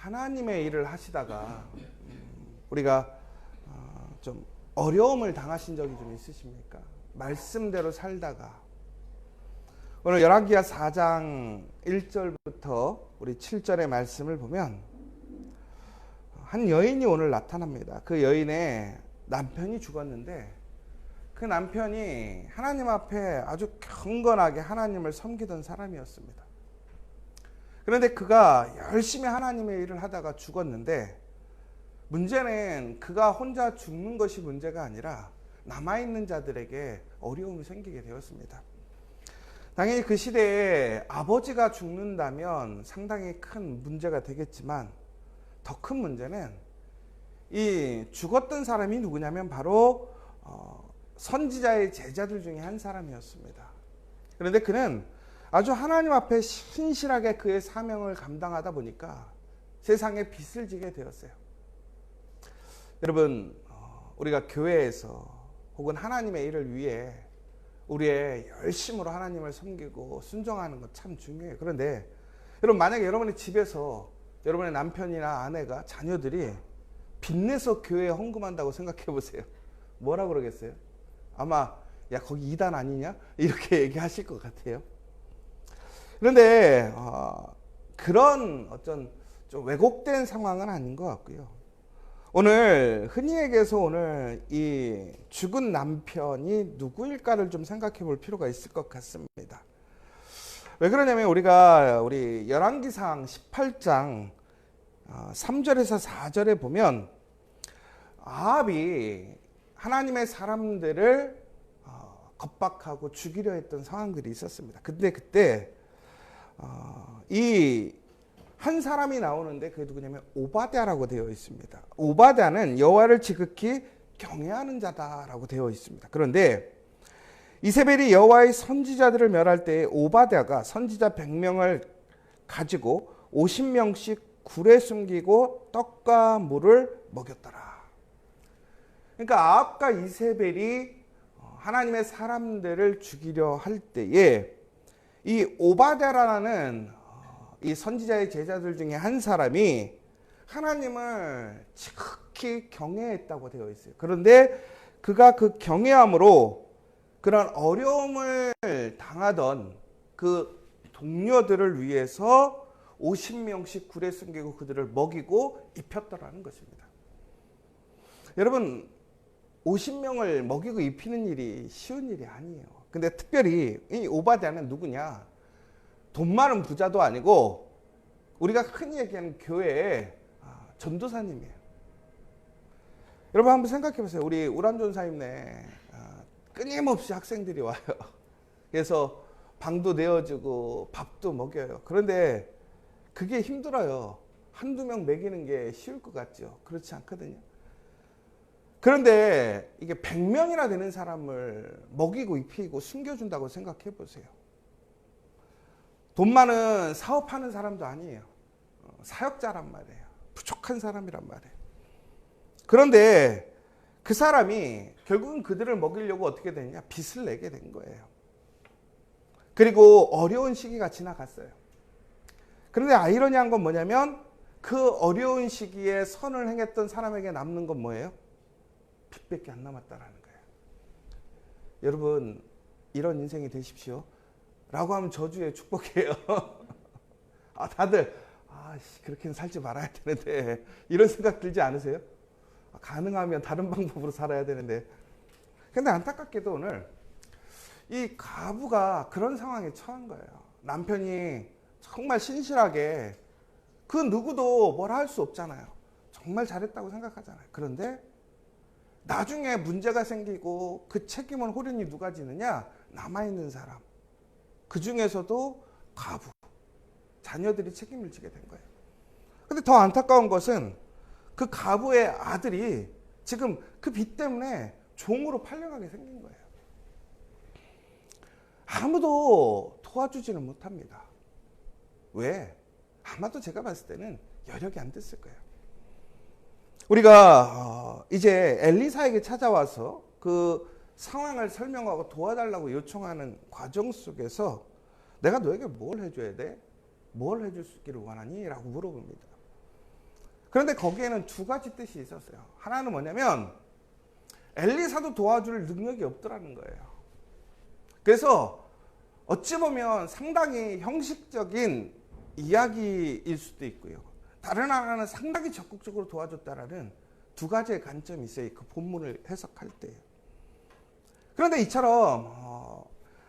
하나님의 일을 하시다가 우리가 좀 어려움을 당하신 적이 좀 있으십니까? 말씀대로 살다가 오늘 열왕기하 4장 1절부터 우리 7절의 말씀을 보면 한 여인이 오늘 나타납니다. 그 여인의 남편이 죽었는데 그 남편이 하나님 앞에 아주 경건하게 하나님을 섬기던 사람이었습니다. 그런데 그가 열심히 하나님의 일을 하다가 죽었는데 문제는 그가 혼자 죽는 것이 문제가 아니라 남아있는 자들에게 어려움이 생기게 되었습니다. 당연히 그 시대에 아버지가 죽는다면 상당히 큰 문제가 되겠지만 더 큰 문제는 이 죽었던 사람이 누구냐면 바로 선지자의 제자들 중에 한 사람이었습니다. 그런데 그는 아주 하나님 앞에 신실하게 그의 사명을 감당하다 보니까 세상에 빚을 지게 되었어요. 여러분, 우리가 교회에서 혹은 하나님의 일을 위해 우리의 열심으로 하나님을 섬기고 순종하는 것 참 중요해요. 그런데 여러분, 만약에 여러분의 집에서 여러분의 남편이나 아내가 자녀들이 빚내서 교회에 헌금한다고 생각해 보세요. 뭐라 그러겠어요? 아마 야 거기 이단 아니냐? 이렇게 얘기하실 것 같아요. 그런데 그런 어떤 좀 왜곡된 상황은 아닌 것 같고요. 오늘 흔히 얘기해서 오늘 이 죽은 남편이 누구일까를 좀 생각해 볼 필요가 있을 것 같습니다. 왜 그러냐면 우리 열왕기상 18장 3절에서 4절에 보면 아합이 하나님의 사람들을 겁박하고 죽이려 했던 상황들이 있었습니다. 근데 그때 이 한 사람이 나오는데 그게 누구냐면 오바댜라고 되어 있습니다. 오바댜는 여호와를 지극히 경외하는 자다라고 되어 있습니다. 그런데 이세벨이 여호와의 선지자들을 멸할 때 오바댜가 선지자 100명을 가지고 50명씩 굴에 숨기고 떡과 물을 먹였더라. 그러니까 아합과 이세벨이 하나님의 사람들을 죽이려 할 때에 이 오바댜라는 이 선지자의 제자들 중에 한 사람이 하나님을 지극히 경외했다고 되어 있어요. 그런데 그가 그 경외함으로 그런 어려움을 당하던 그 동료들을 위해서 50명씩 굴에 숨기고 그들을 먹이고 입혔더라는 것입니다. 여러분, 50명을 먹이고 입히는 일이 쉬운 일이 아니에요. 근데 특별히 이 오바댜는 누구냐? 돈 많은 부자도 아니고 우리가 흔히 얘기하는 교회의 전도사님이에요. 여러분 한번 생각해 보세요. 우리 우람전사님네 끊임없이 학생들이 와요. 그래서 방도 내어주고 밥도 먹여요. 그런데 그게 힘들어요. 한두 명 먹이는 게 쉬울 것 같죠? 그렇지 않거든요. 그런데 이게 100명이나 되는 사람을 먹이고 입히고 숨겨준다고 생각해 보세요. 돈 많은 사업하는 사람도 아니에요. 사역자란 말이에요. 부족한 사람이란 말이에요. 그런데 그 사람이 결국은 그들을 먹이려고 어떻게 되냐? 빚을 내게 된 거예요. 그리고 어려운 시기가 지나갔어요. 그런데 아이러니한 건 뭐냐면 그 어려운 시기에 선을 행했던 사람에게 남는 건 뭐예요? 빚밖에 안 남았다라는 거예요. 여러분, 이런 인생이 되십시오. 라고 하면 저주의 축복이에요. 다들 그렇게는 살지 말아야 되는데 이런 생각 들지 않으세요? 가능하면 다른 방법으로 살아야 되는데. 근데 안타깝게도 오늘 이 가부가 그런 상황에 처한 거예요. 남편이 정말 신실하게 그 누구도 뭐라 할 수 없잖아요. 정말 잘했다고 생각하잖아요. 그런데 나중에 문제가 생기고 그 책임은 호련히 누가 지느냐? 남아있는 사람. 그 중에서도 가부, 자녀들이 책임을 지게 된 거예요. 근데 더 안타까운 것은 그 가부의 아들이 지금 그 빚 때문에 종으로 팔려가게 생긴 거예요. 아무도 도와주지는 못합니다. 왜? 아마도 제가 봤을 때는 여력이 안 됐을 거예요. 우리가 이제 엘리사에게 찾아와서 그 상황을 설명하고 도와달라고 요청하는 과정 속에서 내가 너에게 뭘 해줘야 돼? 뭘 해줄 수 있기를 원하니? 라고 물어봅니다. 그런데 거기에는 두 가지 뜻이 있었어요. 하나는 뭐냐면 엘리사도 도와줄 능력이 없더라는 거예요. 그래서 어찌 보면 상당히 형식적인 이야기일 수도 있고요. 다른 하나는 상당히 적극적으로 도와줬다라는 두 가지의 관점이 있어요. 그 본문을 해석할 때. 그런데 이처럼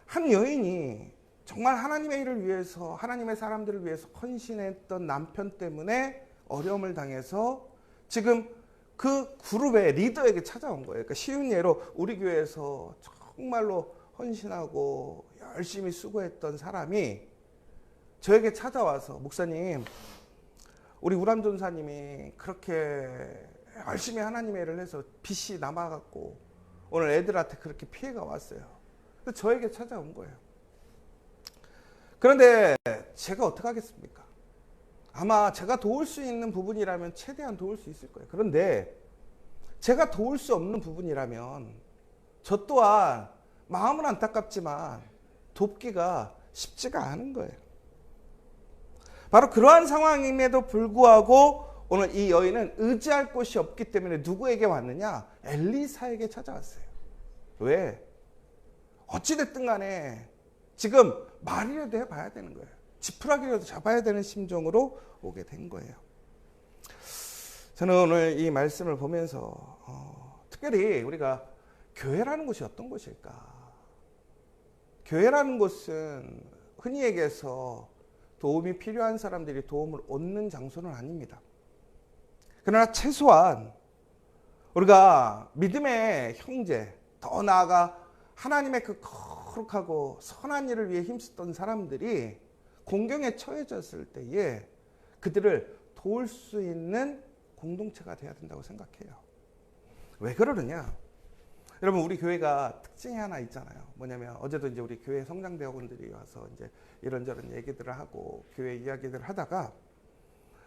한 여인이 정말 하나님의 일을 위해서, 하나님의 사람들을 위해서 헌신했던 남편 때문에 어려움을 당해서 지금 그 그룹의 리더에게 찾아온 거예요. 그러니까 쉬운 예로 우리 교회에서 정말로 헌신하고 열심히 수고했던 사람이 저에게 찾아와서, 목사님, 우리 우람 전사님이 그렇게 열심히 하나님의 일을 해서 빚이 남아갖고 오늘 애들한테 그렇게 피해가 왔어요. 그래서 저에게 찾아온 거예요. 그런데 제가 어떻게 하겠습니까? 아마 제가 도울 수 있는 부분이라면 최대한 도울 수 있을 거예요. 그런데 제가 도울 수 없는 부분이라면 저 또한 마음은 안타깝지만 돕기가 쉽지가 않은 거예요. 바로 그러한 상황임에도 불구하고 오늘 이 여인은 의지할 곳이 없기 때문에 누구에게 왔느냐? 엘리사에게 찾아왔어요. 왜? 어찌됐든 간에 지금 말이라도 해봐야 되는 거예요. 지푸라기라도 잡아야 되는 심정으로 오게 된 거예요. 저는 오늘 이 말씀을 보면서 특별히 우리가 교회라는 곳이 어떤 곳일까? 교회라는 곳은 흔히 얘기해서 도움이 필요한 사람들이 도움을 얻는 장소는 아닙니다. 그러나 최소한 우리가 믿음의 형제, 더 나아가 하나님의 그 거룩하고 선한 일을 위해 힘쓰던 사람들이 공경에 처해졌을 때에 그들을 도울 수 있는 공동체가 돼야 된다고 생각해요. 왜 그러느냐? 여러분, 우리 교회가 특징이 하나 있잖아요. 뭐냐면 어제도 이제 우리 교회 성장대학원들이 와서 이제 이런저런 얘기들을 하고 교회 이야기들을 하다가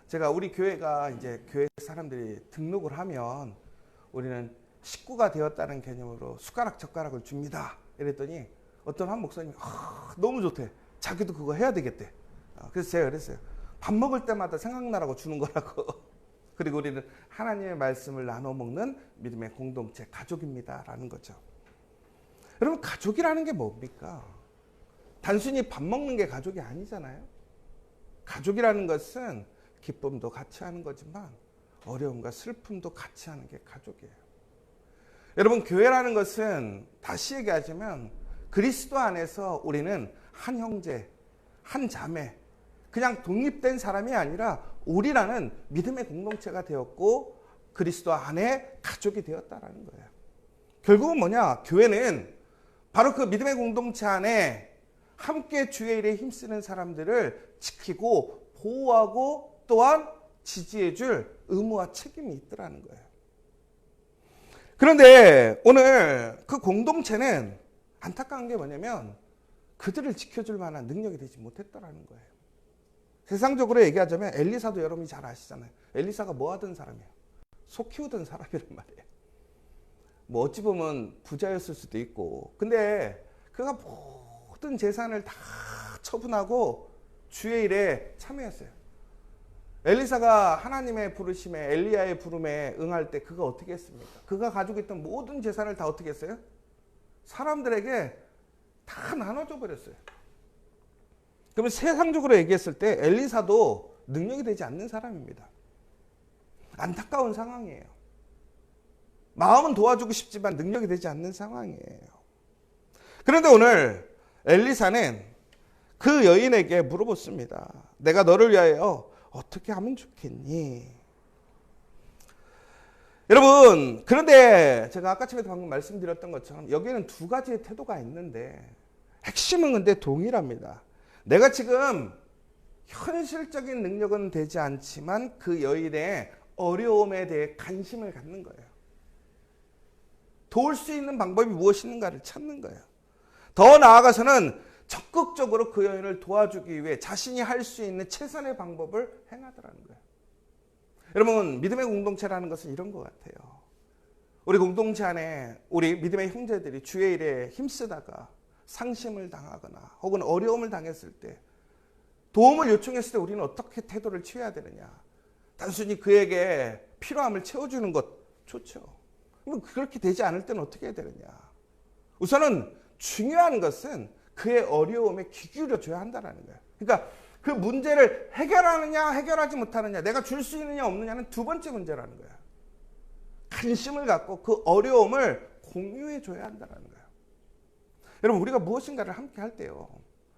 제가 우리 교회가 이제 교회 사람들이 등록을 하면 우리는 식구가 되었다는 개념으로 숟가락 젓가락을 줍니다. 이랬더니 어떤 한 목사님이 너무 좋대. 자기도 그거 해야 되겠대. 그래서 제가 그랬어요. 밥 먹을 때마다 생각나라고 주는 거라고. 그리고 우리는 하나님의 말씀을 나눠 먹는 믿음의 공동체, 가족입니다라는 거죠. 여러분, 가족이라는 게 뭡니까? 단순히 밥 먹는 게 가족이 아니잖아요. 가족이라는 것은 기쁨도 같이 하는 거지만 어려움과 슬픔도 같이 하는 게 가족이에요. 여러분, 교회라는 것은 다시 얘기하자면 그리스도 안에서 우리는 한 형제, 한 자매, 그냥 독립된 사람이 아니라 우리라는 믿음의 공동체가 되었고 그리스도 안에 가족이 되었다라는 거예요. 결국은 뭐냐? 교회는 바로 그 믿음의 공동체 안에 함께 주의 일에 힘쓰는 사람들을 지키고 보호하고 또한 지지해 줄 의무와 책임이 있더라는 거예요. 그런데 오늘 그 공동체는 안타까운 게 뭐냐면 그들을 지켜줄 만한 능력이 되지 못했다라는 거예요. 세상적으로 얘기하자면 엘리사도 여러분이 잘 아시잖아요. 엘리사가 뭐 하던 사람이에요? 소 키우던 사람이란 말이에요. 뭐 어찌 보면 부자였을 수도 있고, 근데 그가 모든 재산을 다 처분하고 주의 일에 참여했어요. 엘리사가 하나님의 부르심에, 엘리야의 부름에 응할 때 그가 어떻게 했습니까? 그가 가지고 있던 모든 재산을 다 어떻게 했어요? 사람들에게 다 나눠줘 버렸어요. 그러면 세상적으로 얘기했을 때 엘리사도 능력이 되지 않는 사람입니다. 안타까운 상황이에요. 마음은 도와주고 싶지만 능력이 되지 않는 상황이에요. 그런데 오늘 엘리사는 그 여인에게 물어봤습니다. 내가 너를 위하여 어떻게 하면 좋겠니? 여러분, 그런데 제가 아까 전에 방금 말씀드렸던 것처럼 여기에는 두 가지의 태도가 있는데 핵심은 근데 동일합니다. 내가 지금 현실적인 능력은 되지 않지만 그 여인의 어려움에 대해 관심을 갖는 거예요. 도울 수 있는 방법이 무엇인가를 찾는 거예요. 더 나아가서는 적극적으로 그 여인을 도와주기 위해 자신이 할 수 있는 최선의 방법을 행하더라는 거예요. 여러분, 믿음의 공동체라는 것은 이런 것 같아요. 우리 공동체 안에 우리 믿음의 형제들이 주의 일에 힘쓰다가 상심을 당하거나 혹은 어려움을 당했을 때, 도움을 요청했을 때 우리는 어떻게 태도를 취해야 되느냐? 단순히 그에게 필요함을 채워주는 것 좋죠. 그럼 그렇게 되지 않을 때는 어떻게 해야 되느냐. 우선은 중요한 것은 그의 어려움에 귀 기울여줘야 한다는 거예요. 그러니까 그 문제를 해결하느냐 해결하지 못하느냐, 내가 줄 수 있느냐 없느냐는 두 번째 문제라는 거예요. 관심을 갖고 그 어려움을 공유해줘야 한다는 거예요. 여러분, 우리가 무엇인가를 함께 할 때요,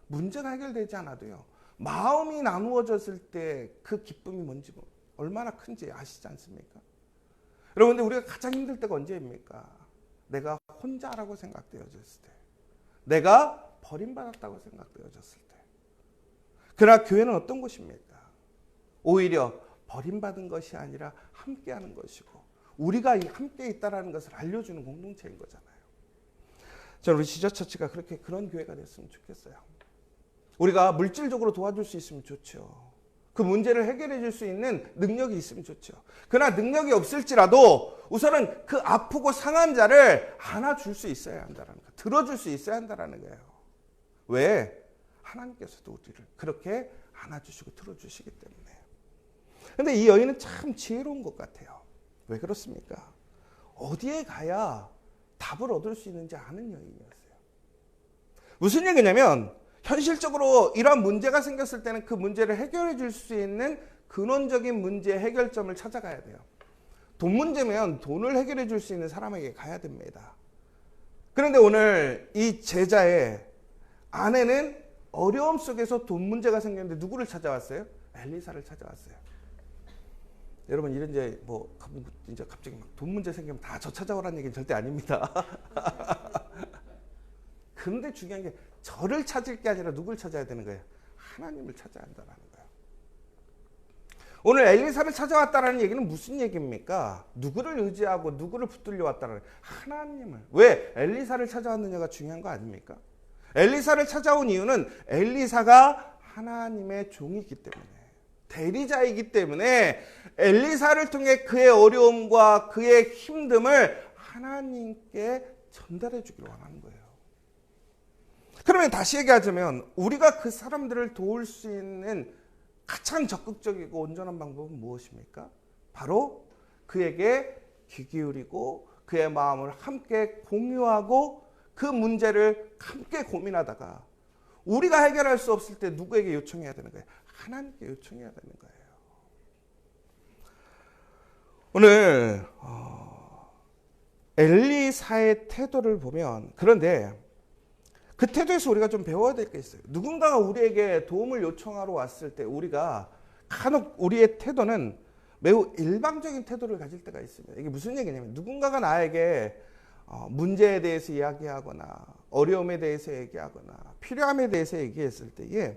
문제가 해결되지 않아도요, 마음이 나누어졌을 때 그 기쁨이 뭔지 얼마나 큰지 아시지 않습니까? 여러분, 근데 우리가 가장 힘들 때가 언제입니까? 내가 혼자라고 생각되어졌을 때, 내가 버림받았다고 생각되어졌을 때. 그러나 교회는 어떤 곳입니까? 오히려 버림받은 것이 아니라 함께하는 것이고, 우리가 함께 있다는 것을 알려주는 공동체인 거잖아요. 저는 우리 지저처치가 그런 교회가 됐으면 좋겠어요. 우리가 물질적으로 도와줄 수 있으면 좋죠. 그 문제를 해결해 줄 수 있는 능력이 있으면 좋죠. 그러나 능력이 없을지라도 우선은 그 아프고 상한 자를 안아줄 수 있어야 한다는 거예요. 들어줄 수 있어야 한다는 거예요. 왜? 하나님께서도 우리를 그렇게 안아주시고 들어주시기 때문에. 그런데 이 여인은 참 지혜로운 것 같아요. 왜 그렇습니까? 어디에 가야 답을 얻을 수 있는지 아는 여인이었어요. 무슨 얘기냐면, 현실적으로 이러한 문제가 생겼을 때는 그 문제를 해결해 줄 수 있는 근원적인 문제 해결점을 찾아가야 돼요. 돈 문제면 돈을 해결해 줄 수 있는 사람에게 가야 됩니다. 그런데 오늘 이 제자의 아내는 어려움 속에서 돈 문제가 생겼는데 누구를 찾아왔어요? 엘리사를 찾아왔어요. 여러분, 이런 이제 갑자기 막 돈 문제 생기면 다 저 찾아오라는 얘기는 절대 아닙니다. 그런데 중요한 게 저를 찾을 게 아니라 누굴 찾아야 되는 거예요? 하나님을 찾아야 한다는 거예요. 오늘 엘리사를 찾아왔다는 얘기는 무슨 얘기입니까? 누구를 의지하고 누구를 붙들려 왔다는 거예요? 하나님을. 왜 엘리사를 찾아왔느냐가 중요한 거 아닙니까? 엘리사를 찾아온 이유는 엘리사가 하나님의 종이기 때문에, 대리자이기 때문에 엘리사를 통해 그의 어려움과 그의 힘듦을 하나님께 전달해 주기를 원하는 거예요. 그러면 다시 얘기하자면, 우리가 그 사람들을 도울 수 있는 가장 적극적이고 온전한 방법은 무엇입니까? 바로 그에게 귀 기울이고 그의 마음을 함께 공유하고 그 문제를 함께 고민하다가 우리가 해결할 수 없을 때 누구에게 요청해야 되는 거예요? 하나님께 요청해야 되는 거예요. 오늘 엘리사의 태도를 보면, 그런데 그 태도에서 우리가 좀 배워야 될 게 있어요. 누군가가 우리에게 도움을 요청하러 왔을 때 우리가 간혹 우리의 태도는 매우 일방적인 태도를 가질 때가 있습니다. 이게 무슨 얘기냐면, 누군가가 나에게 문제에 대해서 이야기하거나 어려움에 대해서 얘기하거나 필요함에 대해서 얘기했을 때에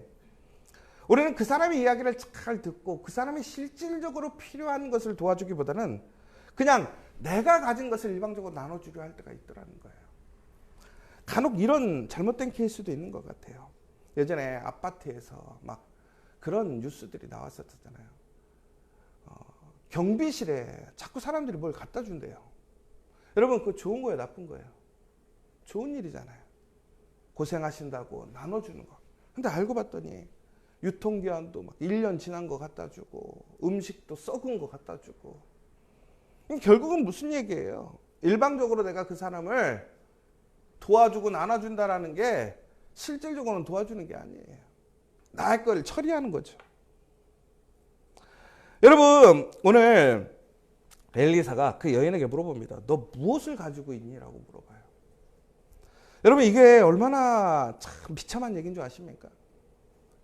우리는 그 사람의 이야기를 잘 듣고 그 사람이 실질적으로 필요한 것을 도와주기보다는 그냥 내가 가진 것을 일방적으로 나눠주려 할 때가 있더라는 거예요. 간혹 이런 잘못된 케이스도 있는 것 같아요. 예전에 아파트에서 막 그런 뉴스들이 나왔었잖아요. 경비실에 자꾸 사람들이 뭘 갖다 준대요. 여러분, 그거 좋은 거예요, 나쁜 거예요? 좋은 일이잖아요. 고생하신다고 나눠주는 거. 근데 알고 봤더니 유통기한도 막 1년 지난 거 갖다 주고 음식도 썩은 거 갖다 주고. 결국은 무슨 얘기예요? 일방적으로 내가 그 사람을 도와주고 나눠준다라는 게 실질적으로는 도와주는 게 아니에요. 나의 걸 처리하는 거죠. 여러분, 오늘 엘리사가 그 여인에게 물어봅니다. 너 무엇을 가지고 있니? 라고 물어봐요. 여러분, 이게 얼마나 참 비참한 얘기인 줄 아십니까?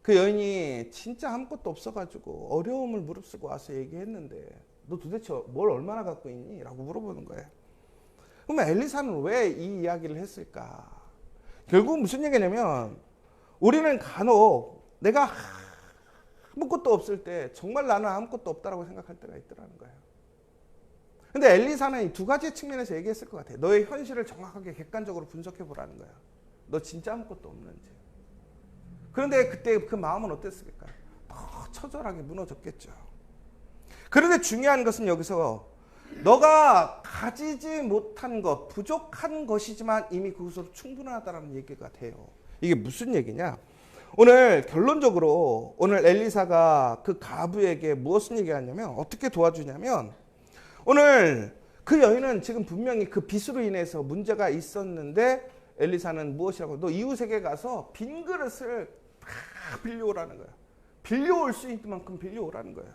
그 여인이 진짜 아무것도 없어가지고 어려움을 무릅쓰고 와서 얘기했는데, 너 도대체 뭘 얼마나 갖고 있니? 라고 물어보는 거예요. 그러면 엘리사는 왜 이 이야기를 했을까? 결국 무슨 얘기냐면, 우리는 간혹 내가 아무것도 없을 때 정말 나는 아무것도 없다라고 생각할 때가 있더라는 거예요. 근데 엘리사는 이 두 가지 측면에서 얘기했을 것 같아요. 너의 현실을 정확하게 객관적으로 분석해 보라는 거예요. 너 진짜 아무것도 없는지. 그런데 그때 그 마음은 어땠을까? 더 처절하게 무너졌겠죠. 그런데 중요한 것은 여기서 너가 가지지 못한 것, 부족한 것이지만 이미 그것으로 충분하다는 얘기가 돼요. 이게 무슨 얘기냐? 오늘 결론적으로 오늘 엘리사가 그 가부에게 무엇을 얘기하냐면 어떻게 도와주냐면 오늘 그 여인은 지금 분명히 그 빚으로 인해서 문제가 있었는데 엘리사는 무엇이라고 너 이웃에게 가서 빈 그릇을 다 빌려오라는 거야. 빌려올 수 있는 만큼 빌려오라는 거예요.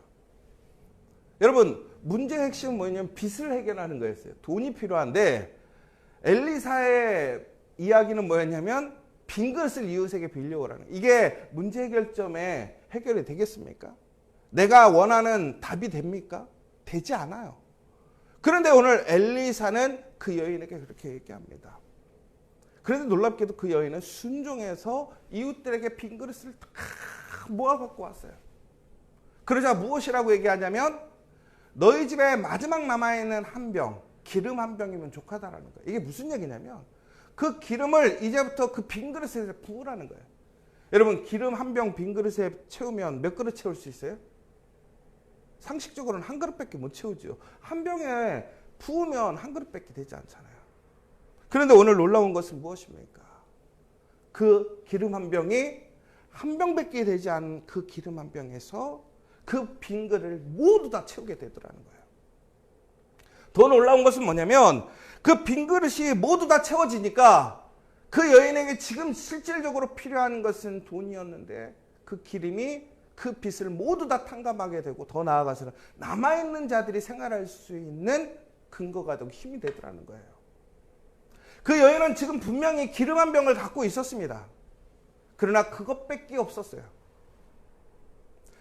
여러분 문제의 핵심은 뭐냐면 빚을 해결하는 거였어요. 돈이 필요한데 엘리사의 이야기는 뭐였냐면 빈 그릇을 이웃에게 빌려오라는 거예요. 이게 문제 해결점에 해결이 되겠습니까? 내가 원하는 답이 됩니까? 되지 않아요. 그런데 오늘 엘리사는 그 여인에게 그렇게 얘기합니다. 그런데 놀랍게도 그 여인은 순종해서 이웃들에게 빈 그릇을 다 모아 갖고 왔어요. 그러자 무엇이라고 얘기하냐면 너희 집에 마지막 남아있는 한 병, 기름 한 병이면 족하다라는 거예요. 이게 무슨 얘기냐면 그 기름을 이제부터 그 빈 그릇에 부으라는 거예요. 여러분 기름 한 병 빈 그릇에 채우면 몇 그릇 채울 수 있어요? 상식적으로는 한 그릇밖에 못 채우죠. 한 병에 부으면 한 그릇밖에 되지 않잖아요. 그런데 오늘 놀라운 것은 무엇입니까? 그 기름 한 병이 한 병밖에 되지 않은 그 기름 한 병에서 그 빈 그릇을 모두 다 채우게 되더라는 거예요. 더 놀라운 것은 뭐냐면 그 빈 그릇이 모두 다 채워지니까 그 여인에게 지금 실질적으로 필요한 것은 돈이었는데 그 기름이 그 빚을 모두 다 탕감하게 되고 더 나아가서는 남아있는 자들이 생활할 수 있는 근거가 되고 힘이 되더라는 거예요. 그 여인은 지금 분명히 기름 한 병을 갖고 있었습니다. 그러나 그것밖에 없었어요.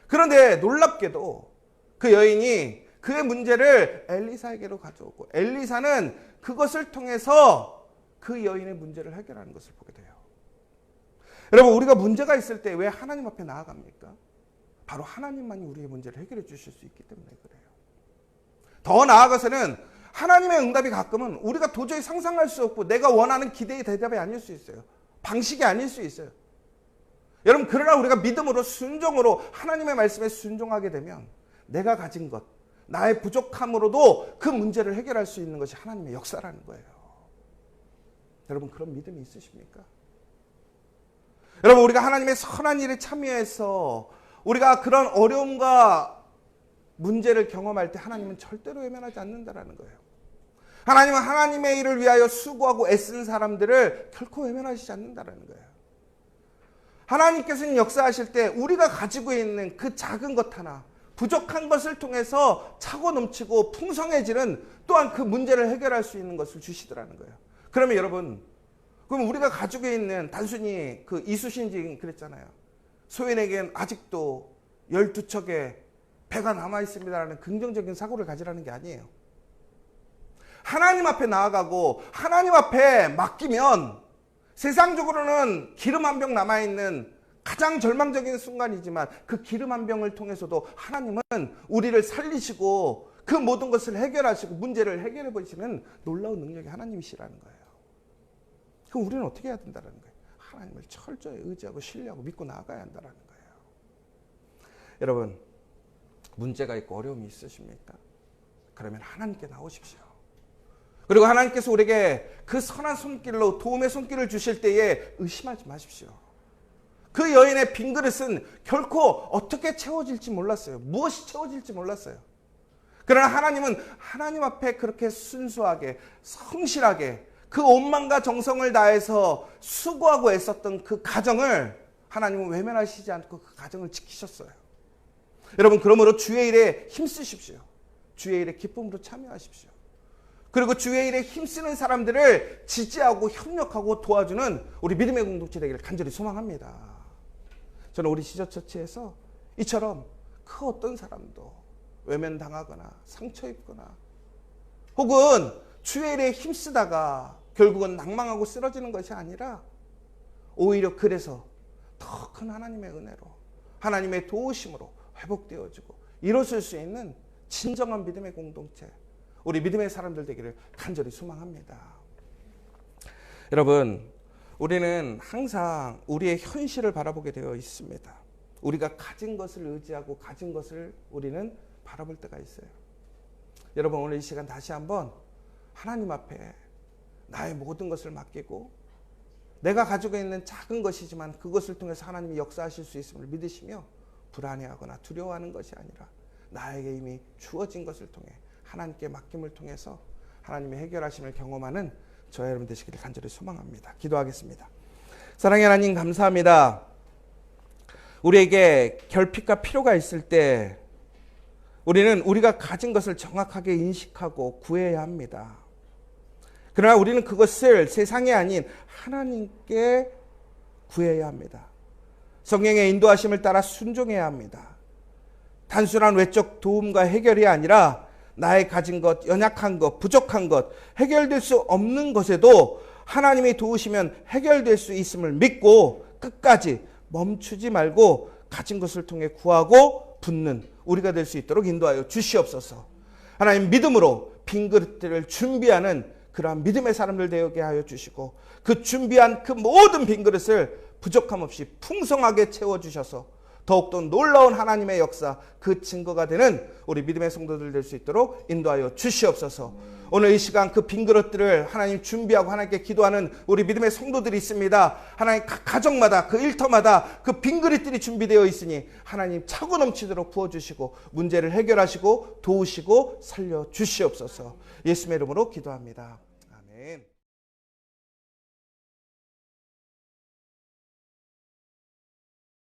그런데 놀랍게도 그 여인이 그의 문제를 엘리사에게로 가져오고 엘리사는 그것을 통해서 그 여인의 문제를 해결하는 것을 보게 돼요. 여러분 우리가 문제가 있을 때 왜 하나님 앞에 나아갑니까? 바로 하나님만이 우리의 문제를 해결해 주실 수 있기 때문에 그래요. 더 나아가서는 하나님의 응답이 가끔은 우리가 도저히 상상할 수 없고 내가 원하는 기대의 대답이 아닐 수 있어요. 방식이 아닐 수 있어요. 여러분 그러나 우리가 믿음으로 순종으로 하나님의 말씀에 순종하게 되면 내가 가진 것, 나의 부족함으로도 그 문제를 해결할 수 있는 것이 하나님의 역사라는 거예요. 여러분 그런 믿음이 있으십니까? 여러분 우리가 하나님의 선한 일에 참여해서 우리가 그런 어려움과 문제를 경험할 때 하나님은 절대로 외면하지 않는다라는 거예요. 하나님은 하나님의 일을 위하여 수고하고 애쓰는 사람들을 결코 외면하시지 않는다라는 거예요. 하나님께서는 역사하실 때 우리가 가지고 있는 그 작은 것 하나, 부족한 것을 통해서 차고 넘치고 풍성해지는 또한 그 문제를 해결할 수 있는 것을 주시더라는 거예요. 그러면 여러분, 그럼 우리가 가지고 있는 단순히 그 이수신진 그랬잖아요. 소인에겐 아직도 12척의 배가 남아있습니다라는 긍정적인 사고를 가지라는 게 아니에요. 하나님 앞에 나아가고 하나님 앞에 맡기면 세상적으로는 기름 한 병 남아있는 가장 절망적인 순간이지만 그 기름 한 병을 통해서도 하나님은 우리를 살리시고 그 모든 것을 해결하시고 문제를 해결해 보시는 놀라운 능력이 하나님이시라는 거예요. 그럼 우리는 어떻게 해야 된다는 거예요? 하나님을 철저히 의지하고 신뢰하고 믿고 나아가야 한다는 거예요. 여러분 문제가 있고 어려움이 있으십니까? 그러면 하나님께 나오십시오. 그리고 하나님께서 우리에게 그 선한 손길로 도움의 손길을 주실 때에 의심하지 마십시오. 그 여인의 빈 그릇은 결코 어떻게 채워질지 몰랐어요. 무엇이 채워질지 몰랐어요. 그러나 하나님은 하나님 앞에 그렇게 순수하게 성실하게 그 온망과 정성을 다해서 수고하고 애썼던 그 가정을 하나님은 외면하시지 않고 그 가정을 지키셨어요. 여러분 그러므로 주의 일에 힘쓰십시오. 주의 일에 기쁨으로 참여하십시오. 그리고 주의 일에 힘쓰는 사람들을 지지하고 협력하고 도와주는 우리 믿음의 공동체 되기를 간절히 소망합니다. 저는 우리 지저처치에서 이처럼 그 어떤 사람도 외면당하거나 상처 입거나 혹은 주의 일에 힘쓰다가 결국은 낭망하고 쓰러지는 것이 아니라 오히려 그래서 더 큰 하나님의 은혜로 하나님의 도우심으로 회복되어지고 이루어질 수 있는 진정한 믿음의 공동체 우리 믿음의 사람들 되기를 간절히 소망합니다. 여러분 우리는 항상 우리의 현실을 바라보게 되어 있습니다. 우리가 가진 것을 의지하고 가진 것을 우리는 바라볼 때가 있어요. 여러분 오늘 이 시간 다시 한번 하나님 앞에 나의 모든 것을 맡기고 내가 가지고 있는 작은 것이지만 그것을 통해서 하나님이 역사하실 수 있음을 믿으시며 불안해하거나 두려워하는 것이 아니라 나에게 이미 주어진 것을 통해 하나님께 맡김을 통해서 하나님의 해결하심을 경험하는 저와 여러분 되시기를 간절히 소망합니다. 기도하겠습니다. 사랑의 하나님 감사합니다. 우리에게 결핍과 필요가 있을 때 우리는 우리가 가진 것을 정확하게 인식하고 구해야 합니다. 그러나 우리는 그것을 세상이 아닌 하나님께 구해야 합니다. 성령의 인도하심을 따라 순종해야 합니다. 단순한 외적 도움과 해결이 아니라 나의 가진 것, 연약한 것, 부족한 것, 해결될 수 없는 것에도 하나님이 도우시면 해결될 수 있음을 믿고 끝까지 멈추지 말고 가진 것을 통해 구하고 붙는 우리가 될 수 있도록 인도하여 주시옵소서. 하나님 믿음으로 빈 그릇들을 준비하는 그러한 믿음의 사람들 되게 하여 주시고 그 준비한 그 모든 빈 그릇을 부족함 없이 풍성하게 채워주셔서 더욱더 놀라운 하나님의 역사 그 증거가 되는 우리 믿음의 성도들 될 수 있도록 인도하여 주시옵소서. 오늘 이 시간 그 빈 그릇들을 하나님 준비하고 하나님께 기도하는 우리 믿음의 성도들이 있습니다. 하나님 각 가정마다 그 일터마다 그 빈 그릇들이 준비되어 있으니 하나님 차고 넘치도록 부어주시고 문제를 해결하시고 도우시고 살려주시옵소서. 예수님의 이름으로 기도합니다.